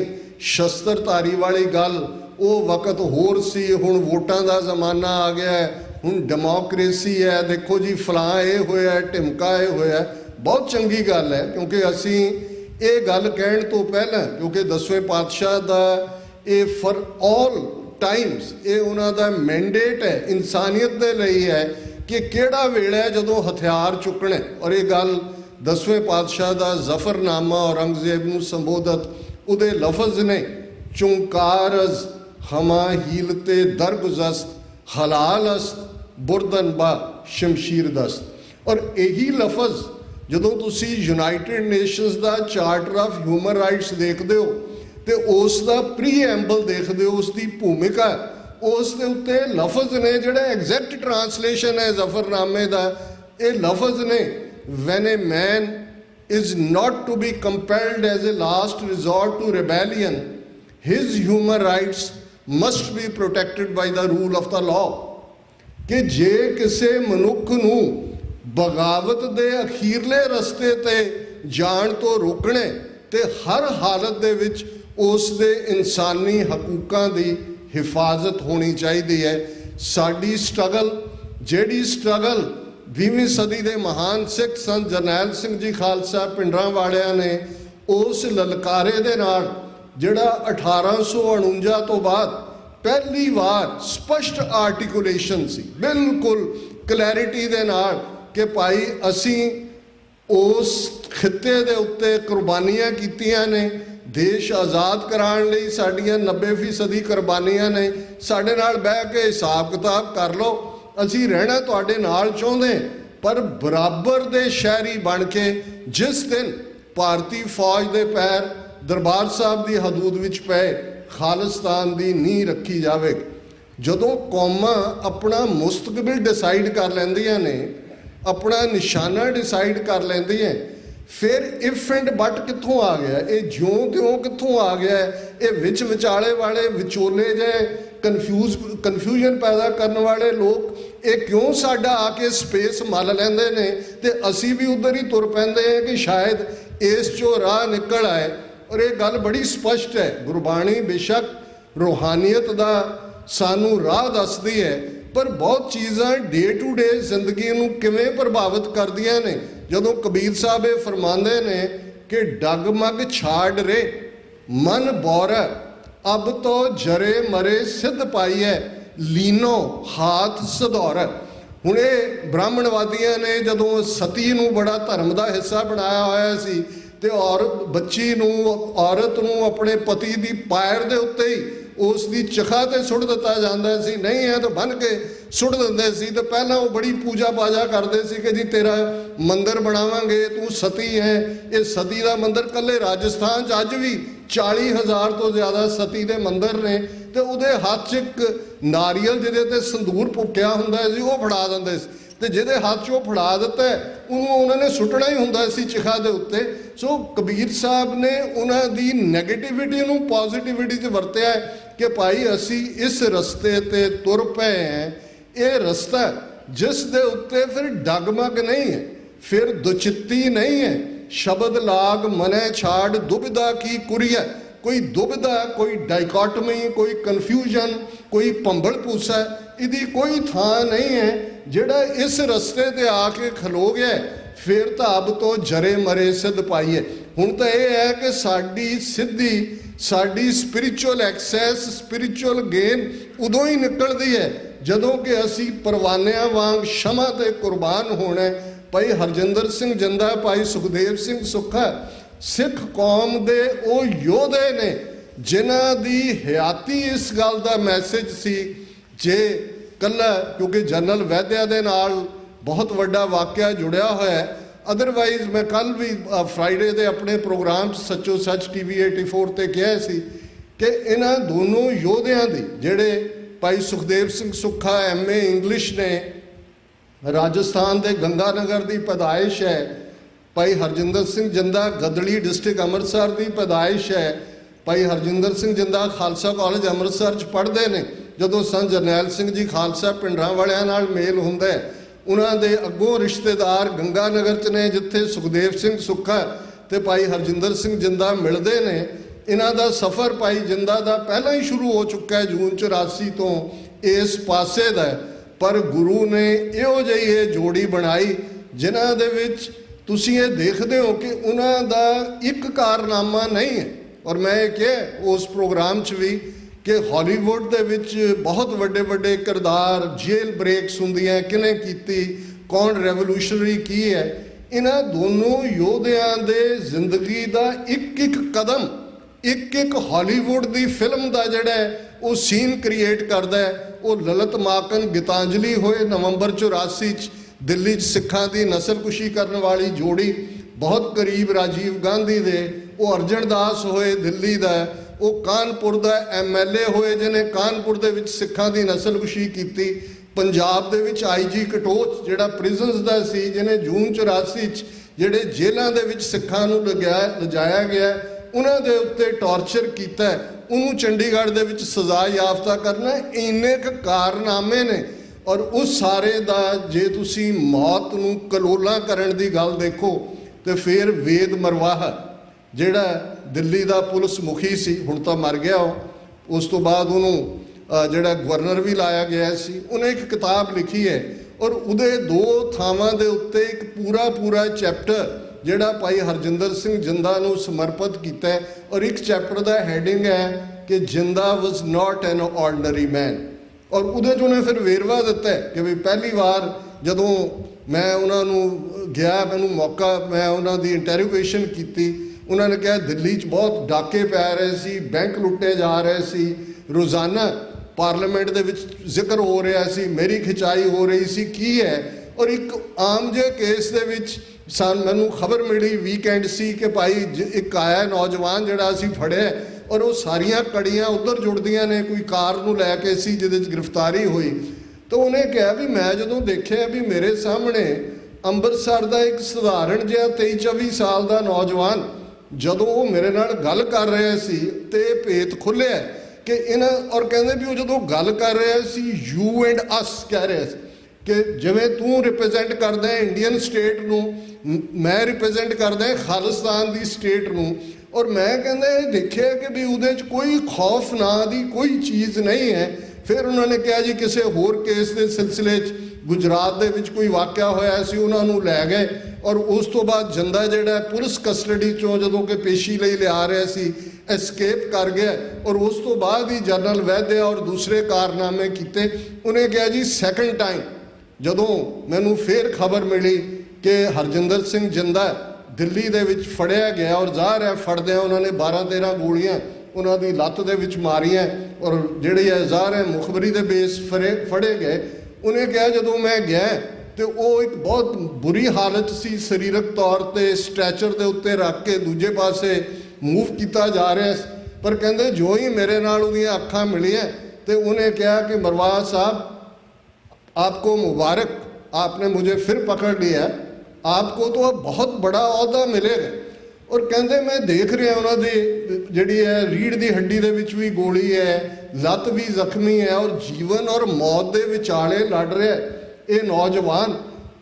[SPEAKER 1] शस्त्रधारी वाली गल वो वक्त होर सी, हुण वोटां दा जमाना आ गया है, हुण डेमोक्रेसी है, देखो जी फलां ये होया ढिमका ये होया। बहुत चंगी गल है क्योंकि असी ये गल कहण तो पहला, क्योंकि 10वें पातशाह का ये फॉर ऑल टाइम्स ये उन्हां दा मैंडेट है, इंसानियत दे लई है कि किहड़ा वेला है जदों हथियार चुकने। और ये गल 10वें पातशाह का जफरनामा औरंगजेब नूं संबोधित उहदे लफज ने, चुंकारज हमा हीलते दरगुजस्त हलाल अस्त बुरदन बा शमशीर दस्त। और यही लफज जदों तुसी यूनाइटेड नेशनस का चार्टर ऑफ ह्यूमन राइट्स देखते हो तो उसका प्रीएम्बल देखते हो, उसकी भूमिका उस दे उत्ते लफज ने जिहड़ा एग्जैक्ट ट्रांसलेशन है जफरनामे का, ये लफज ने when a man is not to be compelled as a last resort to rebellion his human rights must be protected by the rule of the law. कि जे किसी मनुख नूं बगावत दे अखीरले रस्ते ते जाण तो रोकने ते हर हालत दे विच उस दे इंसानी हकूकां दी हिफाजत होनी चाहिए है। साडी स्ट्रगल जिहड़ी स्ट्रगल 20वीं सदी दे महान सिख संत जरनैल सिंह जी खालसा पिंडरां वालियां ने उस ललकारे दे नाल जिहड़ा 1849 तो बाद पहली बार स्पष्ट आर्टिकुलेशन सी, बिल्कुल क्लैरिटी दे नाल कि भाई असी उस खिते दे उत्ते कुर्बानियां कीतियां ने, देश आज़ाद कराने लई साडियां 90% कुर्बानियां ने, साडे नाल बह के हिसाब किताब कर लो, असी रहना तुहाडे नाल चाहुंदे, पर बराबर दे शहरी बन के जिस दिन भारतीय फौज दे पैर दरबार साहब की हदूद विच पए खालिस्तान की नींह रखी जावेगी। जदों कौमां अपना मुस्तकबिल डिसाइड कर लैंदियां ने, अपना निशाना डिसाइड कर लेंदी है, फिर इफ एंड बट कित्थों आ गया, ये ज्यों त्यों कित्थों आ गया है, ये विच विचाले वाले विचोले जे कन्फ्यूजन पैदा करने वाले लोग ये क्यों साडा आके स्पेस मल लेंदे ने ते असी भी उधर ही तुर पैंदे हैं कि शायद इस चो राह निकल आए। और ये गल बड़ी स्पष्ट है, गुरबाणी बेशक रूहानियत का सानू राह दसदी है, पर बहुत चीज़ां डे टू डे जिंदगी नूं किवें प्रभावित करदियां ने। जदों कबीर साहब ये फरमांदे ने कि डगमग छाड़ रे मन बौरा अब तो जरे मरे सिद्ध पाई है लीनो हाथ सदौरा। हुण ये ब्राह्मणवादियां ने जदों सती नूं बड़ा धर्म का हिस्सा बनाया होया सी ते बच्ची नूं औरत नूं अपने पति की पैर दे उत्ते ही उसकी चखा ते सुट दिता जाता सी, नहीं है तो बन के सुट दिंदे सी। तो पहला वो बड़ी पूजा पाजा करते सी कि जी तेरा मंदिर बनावांगे, तू सती है। ये सती का मंदिर कल्ले राजस्थान अज भी 40,000 तो ज़्यादा सती के मंदिर ने। तो उहदे हाथ च एक नारियल जिहदे ते संदूर भुक्या हुंदा सी वो फड़ा दिंदे सी, ते जिहदे हाथ च वो फड़ा दिता है उन्होंने उन्होंने सुटना ही हुंदा सी चिखा दे उत्ते। सो कबीर साहब ने उन्हां दी नैगेटिविटी नूं पॉजिटिविटी च वरत्या है कि भाई असी इस रस्ते ते तुर पे हैं, ये रस्ता जिस दे उत्ते फिर डगमग नहीं है, फिर दुचित्ती नहीं है, शब्द लाग मनै छाड़ दुबिधा की कुरिया कोई दुविधा, कोई डाइकोटमी, कोई कन्फ्यूजन, कोई भंबल भूसा, इहदी कोई थां नहीं है। जिहड़ा इस रस्ते ते आके खलो गया फिर तो अब तो जरे मरे सिद्ध पाईए। हुण तो यह है कि साडी सिद्धि, साडी स्पिरिचुअल एक्सैस, स्पिरिचुअल गेन उदों ही निकलती है जदों कि असी परवानियां वांग क्षमा ते कुर्बान होना। भाई हरजिंदर सिंह जिंदा, भाई सुखदेव सिंह सुक्खा सिख कौम दे वो योधे ने जिन्हां दी हयाती इस गल का मैसेज सी। जे कल्ला क्योंकि जनरल वैद्या दे नाल बहुत वड्डा वाक़या जुड़िया होया है, अदरवाइज मैं कल भी फ्राइडे के अपने प्रोग्राम सचो सच TV 84 ते कहा सी कि इन्हां दोनों योधियां दी जिहड़े भाई सुखदेव सिंह सुक्खा MA इंग्लिश ने, राजस्थान के गंगानगर की पैदाइश है। भाई हरजिंदर सिंह जिंदा गदड़ी डिस्ट्रिक्ट अमृतसर की पैदाइश है। भाई हरजिंदर सिंह जिंदा खालसा कॉलेज अमृतसर च पढ़ते हैं। जदों संत जरनैल सिंह जी खालसा पिंडां वालियां नाल मेल हुंदा है, उन्हां दे अगों रिश्तेदार गंगानगर च ने जिथे सुखदेव सिंह सुक्खा ते भाई हरजिंदर सिंह जिंदा मिलते हैं। इन्हां दा सफ़र भाई जिंदा दा पहला ही शुरू हो चुका है जून 84 तो इस पासे दा। पर गुरु ने इहो जिही ये जोड़ी बनाई जिन्हां दे विच तुसीं ये देखदे हो कि उन्हां दा एक कारनामा नहीं है। और मैं ये कहा उस प्रोग्राम च भी कि हॉलीवुड दे विच बहुत वड्डे वड्डे किरदार, जेल ब्रेक्स हुंदियां, किने कीती, कौन रेवोल्यूशनरी की है। इन्हां दोनों योधियां दे जिंदगी दा एक एक कदम एक एक हॉलीवुड दी फिल्म दा जिहड़ा है वो सीन क्रिएट करदा है। वो ललित माकन गीतांजलि होए नवंबर 84 च दिल्ली च सिखां दी नस्लकुशी करने वाली जोड़ी, बहुत करीब राजीव गांधी दे। वो अर्जन दास होए दिल्ली दा, वो कानपुर दा MLA होए जिन्हें कानपुर दे विच सिखां दी नस्लकुशी कीती। पंजाब दे विच IG कटोच जिहड़ा प्रिजनस दा सी, जिन्हें जून 84 च जिहड़े जेलों दे विच सिखां नूं लिजाया गया उन्हां दे उत्ते टॉर्चर कीता, उन्होंने चंडीगढ़ दे विच सज़ा याफ्ता करना। इन्ने क कारनामे ने। और उस सारे दा जे तुसी मौत नूं कलोला करन दी गल देखो तो फिर वेद मरवाहा जिहड़ा दिल्ली दा पुलिस मुखी सी, हुण तां मर गया हो, उस तो बाद उन्होंने जिहड़ा गवर्नर भी लाया गया सी, उन्हें एक किताब लिखी है और उहदे 2 थावां दे उत्ते एक पूरा पूरा चैप्टर जिहड़ा भाई हरजिंदर सिंह जिंदा नूं समर्पित कीता है। और एक चैप्टर दा हैडिंग है कि जिंदा was not an ordinary man. और उहदे 'च उन्हें फिर वेरवा दिता है कि भी पहली बार जदों मैं उन्होंने गया, मैनूं मौका, मैं उन्होंने इंटैरोगेशन की, उन्होंने कहा दिल्ली 'च बहुत डाके पै रहे सी, बैंक लुटे जा रहे सी, रोज़ाना पार्लीमेंट दे विच जिक्र हो रहा सी, मेरी खिंचाई हो रही सी, की है। और एक आम जे केस दे विच मैनूं खबर मिली वीकेंड सी कि भाई एक आया नौजवान जिहड़ा असीं फड़िया और वो सारियां कड़ियां उधर जुड़दियां ने, कोई कार नूं लैके सी जिहदे च गिरफ्तारी हुई। तो उन्हें कहा भी मैं जदों देखिया भी मेरे सामने अंमृतसर का एक सधारण जिहा 23-24 साल का नौजवान जदों वो मेरे नाल गल कर रहे सी ते भेत खुलिया कि इन्हां, और कहंदे भी वो जदों गल कर रहे सी यू एंड अस कह रहे सी कि जिवें तू रिप्रजेंट करदा है इंडियन स्टेट नूं, मैं रिप्रजेंट करदा है खालिस्तान दी स्टेट नूं। और मैं कहंदा देखिया कि भी उहदे च कोई खौफ ना दी कोई चीज़ नहीं है। फिर उन्होंने कहा जी किसी होर केस के सिलसिले गुजरात दे विच कोई वाक़या होया सी, उन्हां नूं लै गए और उस तो बाद जिंदा जिहड़ा पुलिस कस्टडी चों जदों कि पेशी लई लिया रहे सी एस्केप कर गया। और उस तो बाद ही जनरल वैद्या और दूसरे कारनामे कीते। उन्हें कहा जी सैकेंड टाइम जदों मैनूं फिर खबर मिली कि हरजिंदर सिंह जिंदा दिल्ली दे विच फड़िया गया और ज़ाहिर है फड़दियां उन्होंने 12-13 गोलियां उन्होंने लत्त दे विच मारियां और जिहड़ी है ज़ाहिर है मुखबरी दे बेस फड़े गए। उन्हें कहा जदों मैं गया तो वो एक बहुत बुरी हालत सी, शरीरक तौर पर स्ट्रैचर के उत्ते रख के दूजे पासे मूव किया जा रहा है। पर कहते जो ही मेरे नाल उहदियां अखां मिलियां तो उन्हें कहा कि मरवाज साहब आपको मुबारक, आपने मुझे फिर पकड़ लिया, आपको तो अब बहुत बड़ा अहदा मिलेगा। और कहते मैं देख रहा उन्होंने जी है रीढ़ की हड्डी के विच भी गोली है, लत्त भी जख्मी है और जीवन और मौत के विचाले लड़ रहा है। ये नौजवान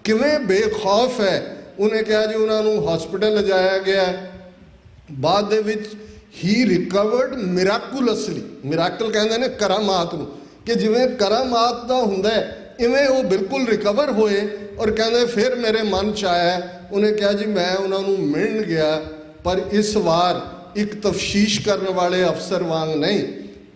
[SPEAKER 1] किवें बेखौफ है। उन्हें कहा जी उन्होंने हॉस्पिटल लिजाया गया, बाद दे विच ਹੀ ਰਿਕਵਰਡ ਮਿਰਾਕੂਲਸਲੀ, ਮਿਰਾਕਲ ਕਹਿੰਦੇ ਨੇ ਕਰਾਮਾਤ ਨੂੰ, ਕਿ ਜਿਵੇਂ ਕਰਾਮਾਤ ਦਾ ਹੁੰਦਾ ਇਵੇਂ ਉਹ ਬਿਲਕੁਲ ਰਿਕਵਰ ਹੋਏ। ਔਰ ਕਹਿੰਦੇ ਫਿਰ ਮੇਰੇ ਮਨ 'ਚ ਆਇਆ, ਉਹਨੇ ਕਿਹਾ ਜੀ ਮੈਂ ਉਹਨਾਂ ਨੂੰ ਮਿਲਣ ਗਿਆ, ਪਰ ਇਸ ਵਾਰ ਇੱਕ ਤਫਸ਼ੀਸ਼ ਕਰਨ ਵਾਲੇ ਅਫਸਰ ਵਾਂਗ ਨਹੀਂ,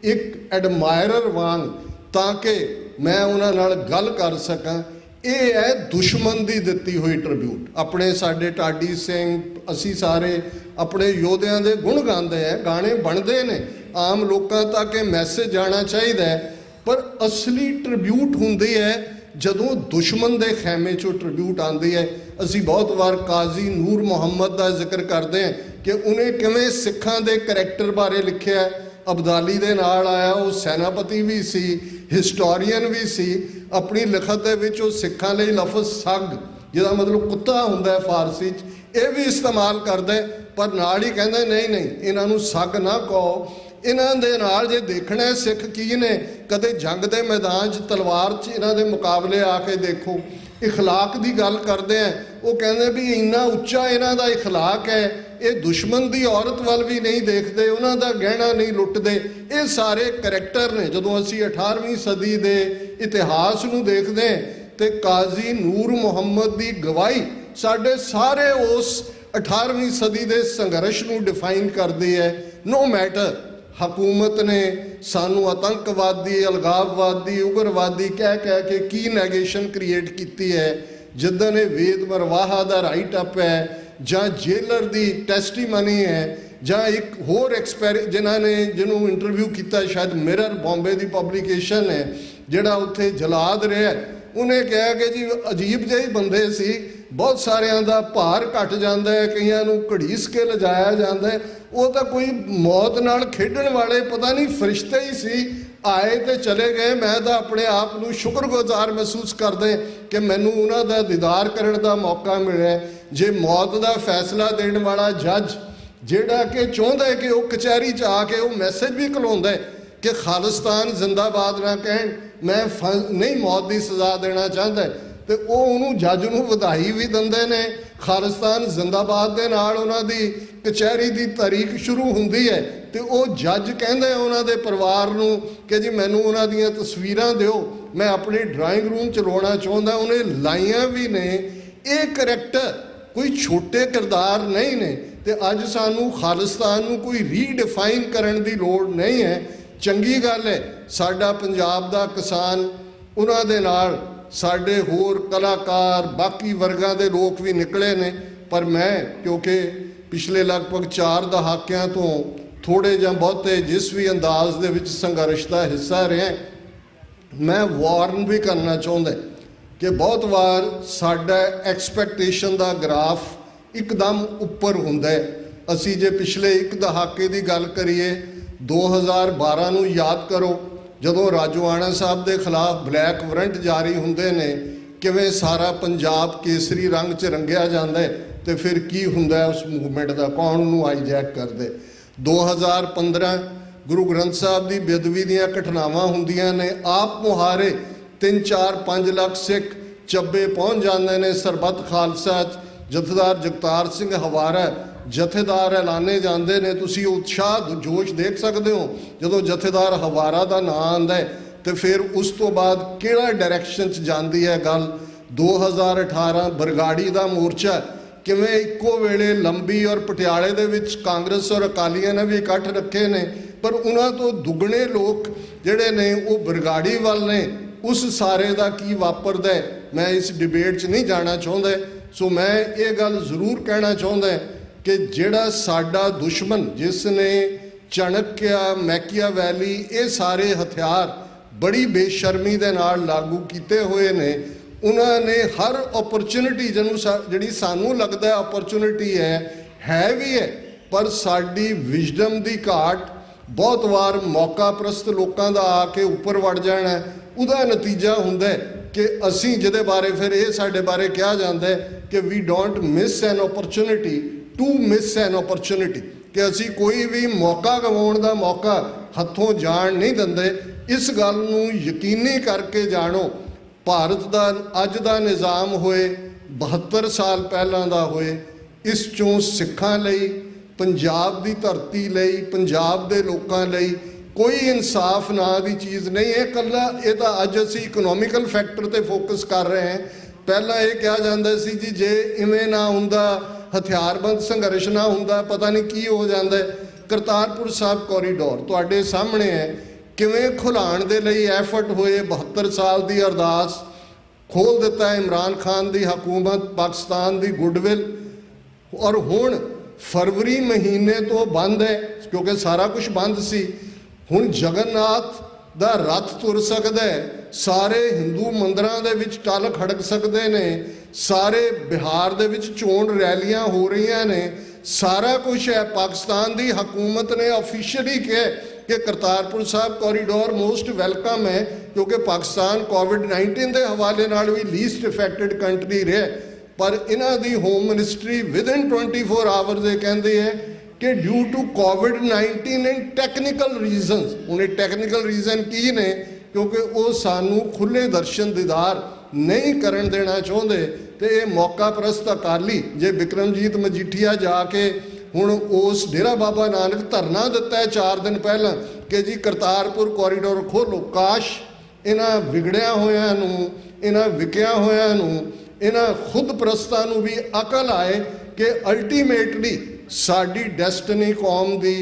[SPEAKER 1] ਇੱਕ ਐਡਮਾਇਰਰ ਵਾਂਗ, ਤਾਂ ਕਿ ਮੈਂ ਉਹਨਾਂ ਨਾਲ ਗੱਲ ਕਰ ਸਕਾਂ। ਇਹ ਹੈ ਦੁਸ਼ਮਣ ਦੀ ਦਿੱਤੀ ਹੋਈ ਟ੍ਰਿਬਿਊਟ। ਆਪਣੇ ਸਾਡੇ ਢਾਡੀ ਸਿੰਘ, ਅਸੀਂ ਸਾਰੇ ਆਪਣੇ ਯੋਧਿਆਂ ਦੇ ਗੁਣ ਗਾਉਂਦੇ ਹੈ, ਗਾਣੇ ਬਣਦੇ ਨੇ, ਆਮ ਲੋਕਾਂ ਤੱਕ ਇਹ ਮੈਸੇਜ ਜਾਣਾ ਚਾਹੀਦਾ ਹੈ, ਪਰ ਅਸਲੀ ਟ੍ਰਿਬਿਊਟ ਹੁੰਦੀ ਹੈ ਜਦੋਂ ਦੁਸ਼ਮਣ ਦੇ ਖੈਮੇ 'ਚੋਂ ਟ੍ਰਿਬਿਊਟ ਆਉਂਦੀ ਹੈ। ਅਸੀਂ ਬਹੁਤ ਵਾਰ ਕਾਜ਼ੀ ਨੂਰ ਮੁਹੰਮਦ ਦਾ ਜ਼ਿਕਰ ਕਰਦੇ ਹਾਂ ਕਿ ਉਹਨੇ ਕਿਵੇਂ ਸਿੱਖਾਂ ਦੇ ਕਰੈਕਟਰ ਬਾਰੇ ਲਿਖਿਆ। ਅਬਦਾਲੀ ਦੇ ਨਾਲ ਆਇਆ, ਉਹ ਸੈਨਾਪਤੀ ਵੀ ਸੀ, ਹਿਸਟੋਰੀਅਨ ਵੀ ਸੀ। ਆਪਣੀ ਲਿਖਤ ਦੇ ਵਿੱਚ ਉਹ ਸਿੱਖਾਂ ਲਈ ਲਫ਼ਜ਼ ਸੱਗ, ਜਿਹਦਾ ਮਤਲਬ ਕੁੱਤਾ ਹੁੰਦਾ ਹੈ ਫਾਰਸੀ 'ਚ, ਇਹ ਵੀ ਇਸਤੇਮਾਲ ਕਰਦਾ, ਪਰ ਨਾਲ ਹੀ ਕਹਿੰਦਾ ਨਹੀਂ ਨਹੀਂ ਇਹਨਾਂ ਨੂੰ ਸੱਗ ਨਾ ਕਹੋ। ਇਹਨਾਂ ਦੇ ਨਾਲ ਜੇ ਦੇਖਣਾ ਸਿੱਖ ਕੀ ਨੇ, ਕਦੇ ਜੰਗ ਦੇ ਮੈਦਾਨ 'ਚ ਤਲਵਾਰ 'ਚ ਇਹਨਾਂ ਦੇ ਮੁਕਾਬਲੇ ਆ ਕੇ ਦੇਖੋ। ਇਖਲਾਕ ਦੀ ਗੱਲ ਕਰਦੇ ਆ, ਉਹ ਕਹਿੰਦੇ ਵੀ ਇੰਨਾ ਉੱਚਾ ਇਹਨਾਂ ਦਾ ਇਖਲਾਕ ਹੈ, ਇਹ ਦੁਸ਼ਮਣ ਦੀ ਔਰਤ ਵੱਲ ਵੀ ਨਹੀਂ ਦੇਖਦੇ, ਉਹਨਾਂ ਦਾ ਗਹਿਣਾ ਨਹੀਂ ਲੁੱਟਦੇ। ਇਹ ਸਾਰੇ ਕਰੈਕਟਰ ਨੇ। ਜਦੋਂ ਅਸੀਂ 18ਵੀਂ ਸਦੀ ਦੇ ਇਤਿਹਾਸ ਨੂੰ ਦੇਖਦੇ ਹਾਂ ਤੇ ਕਾਜ਼ੀ ਨੂਰ ਮੁਹੰਮਦ ਦੀ ਗਵਾਹੀ ਸਾਡੇ ਸਾਰੇ ਉਸ 18ਵੀਂ ਸਦੀ ਦੇ ਸੰਘਰਸ਼ ਨੂੰ ਡਿਫਾਈਨ ਕਰਦੀ ਹੈ। ਨੋ ਮੈਟਰ ਹਕੂਮਤ ਨੇ ਸਾਨੂੰ ਆਤੰਕਵਾਦੀ, ਅਲਗਾਵਵਾਦੀ, ਉਗਰਵਾਦੀ ਕਹਿ ਕੇ ਕੀ ਨੈਗੇਸ਼ਨ ਕ੍ਰੀਏਟ ਕੀਤੀ ਹੈ। ਜਿੱਦਣ ਇਹ ਵੇਦ ਮਰਵਾਹਾ ਦਾ ਰਾਈਟ ਅਪ ਹੈ, ਜਾਂ ਜੇਲਰ ਦੀ ਟੈਸਟੀਮਨੀ ਹੈ, ਜਾਂ ਇੱਕ ਹੋਰ ਜਿਨ੍ਹਾਂ ਨੇ ਜਿਹਨੂੰ ਇੰਟਰਵਿਊ ਕੀਤਾ, ਸ਼ਾਇਦ ਮਿਰਰ ਬੰਬੇ ਦੀ ਪਬਲੀਕੇਸ਼ਨ ਹੈ, ਜਿਹੜਾ ਉੱਥੇ ਜਲਾਦ ਰਿਹਾ, ਉਹਨੇ ਕਿਹਾ ਕਿ ਜੀ ਅਜੀਬ ਜਿਹੇ ਬੰਦੇ ਸੀ, ਬਹੁਤ ਸਾਰਿਆਂ ਦਾ ਭਾਰ ਘਟ ਜਾਂਦਾ ਹੈ, ਕਈਆਂ ਨੂੰ ਘੜੀਸ ਕੇ ਲਿਜਾਇਆ ਜਾਂਦਾ ਹੈ। ਉਹ ਤਾਂ ਕੋਈ ਮੌਤ ਨਾਲ ਖੇਡਣ ਵਾਲੇ ਪਤਾ ਨਹੀਂ ਫਰਿਸ਼ਤੇ ਹੀ ਸੀ, ਆਏ ਤੇ ਚਲੇ ਗਏ। ਮੈਂ ਤਾਂ ਆਪਣੇ ਆਪ ਨੂੰ ਸ਼ੁਕਰਗੁਜ਼ਾਰ ਮਹਿਸੂਸ ਕਰਦੇ ਕਿ ਮੈਨੂੰ ਉਹਨਾਂ ਦਾ ਦੀਦਾਰ ਕਰਨ ਦਾ ਮੌਕਾ ਮਿਲਿਆ। ਜੇ ਮੌਤ ਦਾ ਫੈਸਲਾ ਦੇਣ ਵਾਲਾ ਜੱਜ, ਜਿਹੜਾ ਕਿ ਚਾਹੁੰਦਾ ਕਿ ਉਹ ਕਚਹਿਰੀ 'ਚ ਆ ਕੇ ਉਹ ਮੈਸੇਜ ਵੀ ਘਲਾਉਂਦਾ ਕਿ ਖਾਲਿਸਤਾਨ ਜ਼ਿੰਦਾਬਾਦ ਨਾ ਕਹਿਣ, ਮੈਂ ਨਹੀਂ ਮੌਤ ਦੀ ਸਜ਼ਾ ਦੇਣਾ ਚਾਹੁੰਦਾ, ਤੇ ਉਹ ਉਹਨੂੰ ਜੱਜ ਨੂੰ ਵਧਾਈ ਵੀ ਦਿੰਦੇ ਨੇ। ਖਾਲਿਸਤਾਨ ਜ਼ਿੰਦਾਬਾਦ ਦੇ ਨਾਲ ਉਹਨਾਂ ਦੀ ਕਚਹਿਰੀ ਦੀ ਤਾਰੀਖ ਸ਼ੁਰੂ ਹੁੰਦੀ ਹੈ, ਤੇ ਉਹ ਜੱਜ ਕਹਿੰਦੇ ਉਹਨਾਂ ਦੇ ਪਰਿਵਾਰ ਨੂੰ ਕਿ ਜੀ ਮੈਨੂੰ ਉਹਨਾਂ ਦੀਆਂ ਤਸਵੀਰਾਂ ਦਿਓ, ਮੈਂ ਆਪਣੇ ਡਰਾਇੰਗ ਰੂਮ 'ਚ ਲਾਉਣਾ ਚਾਹੁੰਦਾ। ਉਹਨੇ ਲਾਈਆਂ ਵੀ ਨੇ। ਇਹ ਕਰੈਕਟਰ ਕੋਈ ਛੋਟੇ ਕਿਰਦਾਰ ਨਹੀਂ ਨੇ, ਤੇ ਅੱਜ ਸਾਨੂੰ ਖਾਲਿਸਤਾਨ ਨੂੰ ਕੋਈ ਰੀਡਿਫਾਈਨ ਕਰਨ ਦੀ ਲੋੜ ਨਹੀਂ ਹੈ। ਚੰਗੀ ਗੱਲ ਹੈ ਸਾਡਾ ਪੰਜਾਬ ਦਾ ਕਿਸਾਨ, ਉਹਨਾਂ ਦੇ ਨਾਲ ਸਾਡੇ ਹੋਰ ਕਲਾਕਾਰ, ਬਾਕੀ ਵਰਗਾਂ ਦੇ ਲੋਕ ਵੀ ਨਿਕਲੇ ਨੇ, ਪਰ ਮੈਂ ਕਿਉਂਕਿ ਪਿਛਲੇ ਲਗਭਗ 4 ਦਹਾਕਿਆਂ ਤੋਂ ਥੋੜ੍ਹੇ ਜਾਂ ਬਹੁਤੇ ਜਿਸ ਵੀ ਅੰਦਾਜ਼ ਦੇ ਵਿੱਚ ਸੰਘਰਸ਼ ਦਾ ਹਿੱਸਾ ਰਿਹਾ, ਮੈਂ ਵਾਰਨ ਵੀ ਕਰਨਾ ਚਾਹੁੰਦਾ ਕਿ ਬਹੁਤ ਵਾਰ ਸਾਡਾ ਐਕਸਪੈਕਟੇਸ਼ਨ ਦਾ ਗ੍ਰਾਫ ਇੱਕਦਮ ਉੱਪਰ ਹੁੰਦਾ ਹੈ। ਅਸੀਂ ਜੇ ਪਿਛਲੇ 1 ਦਹਾਕੇ ਦੀ ਗੱਲ ਕਰੀਏ, 2012 ਨੂੰ ਯਾਦ ਕਰੋ, ਜਦੋਂ ਰਾਜੋਆਣਾ ਸਾਹਿਬ ਦੇ ਖਿਲਾਫ ਬਲੈਕ ਵਾਰੰਟ ਜਾਰੀ ਹੁੰਦੇ ਨੇ, ਕਿਵੇਂ ਸਾਰਾ ਪੰਜਾਬ ਕੇਸਰੀ ਰੰਗ 'ਚ ਰੰਗਿਆ ਜਾਂਦਾ ਹੈ, ਤੇ ਫਿਰ ਕੀ ਹੁੰਦਾ ਉਸ ਮੂਵਮੈਂਟ ਦਾ, ਕੌਣ ਉਹਨੂੰ ਹਾਈਜੈਕ ਕਰਦੇ। 2015 ਗੁਰੂ ਗ੍ਰੰਥ ਸਾਹਿਬ ਦੀ ਬੇਅਦਬੀ ਦੀਆਂ ਘਟਨਾਵਾਂ ਹੁੰਦੀਆਂ ਨੇ, ਆਪ ਮੁਹਾਰੇ 3, 4, 5 ਲੱਖ ਸਿੱਖ ਚੱਬੇ ਪਹੁੰਚ ਜਾਂਦੇ ਨੇ ਸਰਬੱਤ ਖਾਲਸਾ 'ਚ। ਜਥੇਦਾਰ ਜਗਤਾਰ ਸਿੰਘ ਹਵਾਰਾ ਜਥੇਦਾਰ ਐਲਾਨੇ ਜਾਂਦੇ ਨੇ। ਤੁਸੀਂ ਉਤਸ਼ਾਹ ਜੋਸ਼ ਦੇਖ ਸਕਦੇ ਹੋ ਜਦੋਂ ਜਥੇਦਾਰ ਹਵਾਰਾ ਦਾ ਨਾਂ ਆਉਂਦਾ, ਤੇ ਫਿਰ ਉਸ ਤੋਂ ਬਾਅਦ ਕਿਹੜਾ ਡਾਇਰੈਕਸ਼ਨ 'ਚ ਜਾਂਦੀ ਹੈ ਗੱਲ। 2018 ਬਰਗਾੜੀ ਦਾ ਮੋਰਚਾ, ਕਿਵੇਂ ਇੱਕੋ ਵੇਲੇ ਲੰਬੀ ਔਰ ਪਟਿਆਲੇ ਦੇ ਵਿੱਚ ਕਾਂਗਰਸ ਔਰ ਅਕਾਲੀਆਂ ਨੇ ਵੀ ਇਕੱਠ ਰੱਖੇ ਨੇ, ਪਰ ਉਹਨਾਂ ਤੋਂ ਦੁੱਗਣੇ ਲੋਕ ਜਿਹੜੇ ਨੇ ਉਹ ਬਰਗਾੜੀ ਵੱਲ ਨੇ। ਉਸ ਸਾਰੇ ਦਾ ਕੀ ਵਾਪਰਦਾ ਮੈਂ ਇਸ ਡਿਬੇਟ 'ਚ ਨਹੀਂ ਜਾਣਾ ਚਾਹੁੰਦਾ। ਸੋ ਮੈਂ ਇਹ ਗੱਲ ਜ਼ਰੂਰ ਕਹਿਣਾ ਚਾਹੁੰਦਾ ਕਿ ਜਿਹੜਾ ਸਾਡਾ ਦੁਸ਼ਮਣ, ਜਿਸ ਨੇ ਚਾਣਕਿਆ, ਮੈਕੀਆਵੈਲੀ, ਇਹ ਸਾਰੇ ਹਥਿਆਰ ਬੜੀ ਬੇਸ਼ਰਮੀ ਦੇ ਨਾਲ ਲਾਗੂ ਕੀਤੇ ਹੋਏ ਨੇ, ਉਹਨਾਂ ਨੇ ਹਰ ਓਪਰਚੁਨਿਟੀ ਜਿਹੜੀ ਸਾਨੂੰ ਲੱਗਦਾ ਓਪਰਚੁਨਿਟੀ ਹੈ ਵੀ ਹੈ, ਪਰ ਸਾਡੀ ਵਿਜ਼ਡਮ ਦੀ ਘਾਟ, ਬਹੁਤ ਵਾਰ ਮੌਕਾ ਪ੍ਰਸਤ ਲੋਕਾਂ ਦਾ ਆ ਕੇ ਉੱਪਰ ਵੜ ਜਾਣਾ, ਉਹਦਾ ਨਤੀਜਾ ਹੁੰਦਾ ਕਿ ਅਸੀਂ ਜਿਹਦੇ ਬਾਰੇ ਫਿਰ ਇਹ ਸਾਡੇ ਬਾਰੇ ਕਿਹਾ ਜਾਂਦਾ ਕਿ we don't miss an opportunity to miss an opportunity, ਕਿ ਅਸੀਂ ਕੋਈ ਵੀ ਮੌਕਾ ਗਵਾਉਣ ਦਾ ਮੌਕਾ ਹੱਥੋਂ ਜਾਣ ਨਹੀਂ ਦਿੰਦੇ। ਇਸ ਗੱਲ ਨੂੰ ਯਕੀਨੀ ਕਰਕੇ ਜਾਣੋ, ਭਾਰਤ ਦਾ ਅੱਜ ਦਾ ਨਿਜ਼ਾਮ ਹੋਏ, 72 ਸਾਲ ਪਹਿਲਾਂ ਦਾ ਹੋਏ, ਇਸ ਚੋਂ ਸਿੱਖਾਂ ਲਈ, पंजाब दी धरती लई, पंजाब दे लोकां लई कोई इंसाफ ना दी चीज़ नहीं है। कल्ला इहदा अज असीं इकोनॉमिकल फैक्टर ते फोकस कर रहे हैं। पहला ये कहा जाता सी जी जे इवें ना हुंदा, हथियारबंद संघर्ष ना हुंदा, पता नहीं की हो जाता है। करतारपुर साहब कॉरीडोर तुहाडे सामने है, किवें खुलाण दे लई एफर्ट होए, 72 साल दी अरदास खोल दिता है इमरान खान दी हुकूमत, पाकिस्तान दी गुडविल, और हुण फरवरी महीने तो बंद है क्योंकि सारा कुछ बंद सी। हुण जगन्नाथ दा रथ तुर सकदा है, सारे हिंदू मंदिरां दे विच टल खड़क सकते ने, सारे बिहार दे विच चोण रैलियां हो रही ने, सारा कुछ है। पाकिस्तान दी हुकूमत ने ऑफिशियली कहा कि करतारपुर साहब कॉरीडोर मोस्ट वेलकम है क्योंकि पाकिस्तान कोविड-19 के हवाले नाल भी लीस्ट इफेक्टेड कंट्री रहा। पर इन्हां दी होम मिनिस्ट्री विदिन 24 आवर्स ये कहती है कि ड्यू टू कोविड-19 एंड टैक्नीकल रीजनस। उन्हें टैक्नीकल रीजन की ने क्योंकि वो सानू खुले दर्शन दीदार नहीं करन देना चाहते। तो ये मौका परस्त अकाली जे बिक्रमजीत मजीठिया जाके हुण उस डेरा बाबा नानक धरना दिता है 4 दिन पहला कि जी करतारपुर कॉरीडोर खोलो। काश इन्हां विगड़िया होयां नूं, इन्हां विकिया होयां नूं, इन्हां खुद परस्तां नूं भी अकल आए कि अल्टीमेटली साडी डैसटनी कौम दी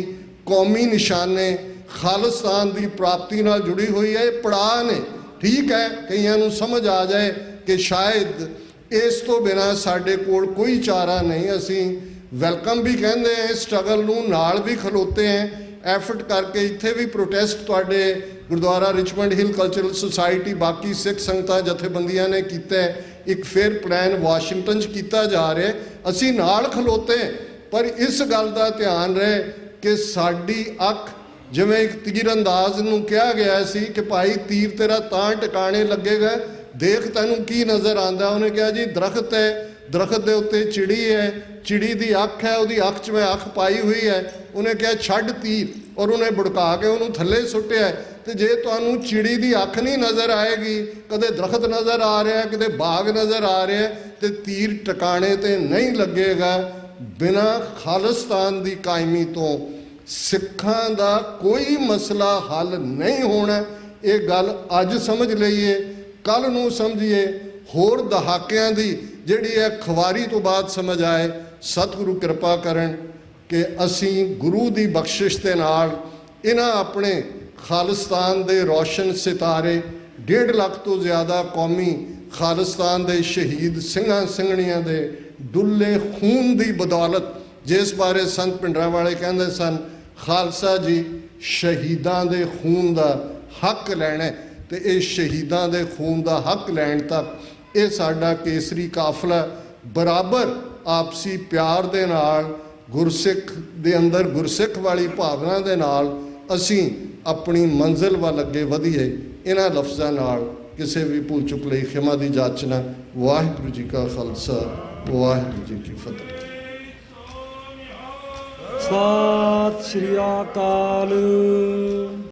[SPEAKER 1] कौमी निशाने खालिस्तान की प्राप्ति नाल जुड़ी हुई है। पड़ाव ने ठीक है, कईयां नूं समझ आ जाए कि शायद इस तो बिना साडे कोल कोई चारा नहीं। असीं वैलकम भी कहते हैं, स्ट्रगल नूं नाल भी खलोते हैं, एफर्ट करके इत्थे भी प्रोटेस्ट तुहाडे gurdwara Richmond Hill cultural society बाकी सिख संगतां जथेबंदियां ने कीता है। एक फेयर प्लान वाशिंगटन च कीता जा रहा है, असीं नाल खलोते हैं। पर इस गल का ध्यान रहे कि साडी अख जिवें एक तीर अंदाज नूं कहा गया सी कि भाई तीर तेरा तां टिकाणे लगेगा, देख तैनूं की नज़र आंदा। उन्हें कहा जी दरख्त है, दरख्त के उत्ते चिड़ी है, चिड़ी की अख है, उसकी अख च मैं अख पाई हुई है। उन्हें कहा छड्ड तीर, और उन्हें बुड़का के उन्होंने थले सुट्टिया। तो जे तुहानूं चिड़ी की अख नहीं नज़र आएगी, कदे दरख्त नज़र आ रहा है, कदे बाग नज़र आ रहा है, तो तीर टिकाणे ते नहीं लगेगा। बिना खालिस्तान की कायमी तो सिखां दा कोई मसला हल नहीं होना। ये गल अज समझ लईए, कल नूं समझिए, होर दहाकियां दी जिहड़ी है खवारी तो बाद समझ आए। सतगुरु कृपा करन कि असीं गुरु की बख्शिश के नाल इन्हां अपने खालिस्तान दे रोशन सितारे 1.5 लाख तो ज़्यादा कौमी खालिस्तान दे शहीद सिंघां सिंघणियां दे डुल्ले खून की बदौलत, जिस बारे संत भिंडरांवाले कहते सन खालसा जी शहीदां दे खून का हक लैना, तो ये शहीदां दे खून का हक लैण तक ये साडा केसरी काफला बराबर आपसी प्यार दे नाल गुरसिख दे अंदर गुरसिख वाली भावना दे नाल असीं अपनी मंजिल वाल अगे वधीए। इन्हां लफ्ज़ां नाल किसी भी भूल चुक लई खिमा दी जाचना। वाहिगुरू जी का खालसा, वाहिगुरू जी की फतेह।
[SPEAKER 2] सत श्री अकाल।